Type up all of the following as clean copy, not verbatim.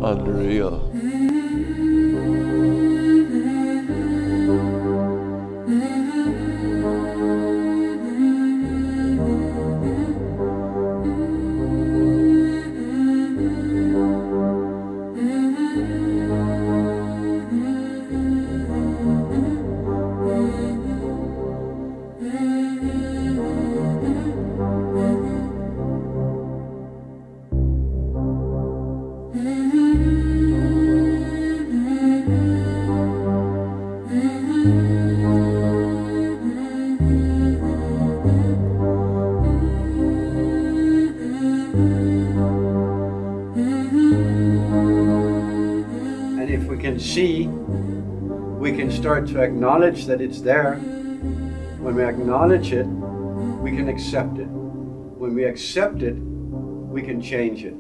unreal. And if we can see, we can start to acknowledge that it's there. When we acknowledge it, we can accept it. When we accept it, we can change it.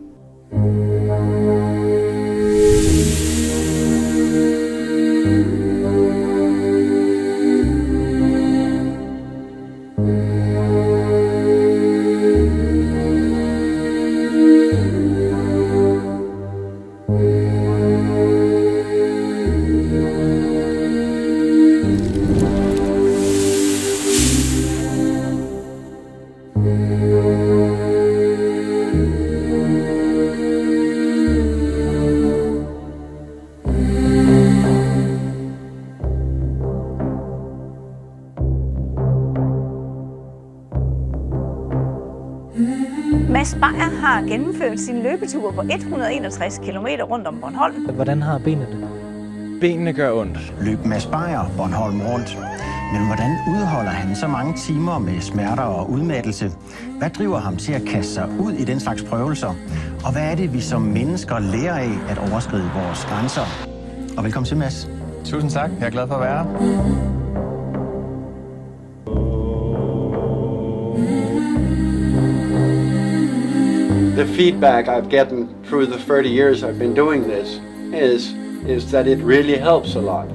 Mads Beyer har gennemført sin løbetur på 161 km rundt om Bornholm. Hvordan har benene det? Benene gør ondt. Løb Mads Beyer Bornholm rundt. Men hvordan udholder han så mange timer med smerter og udmattelse? Hvad driver ham til at kaste sig ud i den slags prøvelser? Og hvad er det, vi som mennesker lærer af at overskride vores grænser? Og velkommen til, Mads. Tusind tak. Jeg er glad for at være her. The feedback I've gotten through the 30 years I've been doing this is that it really helps a lot.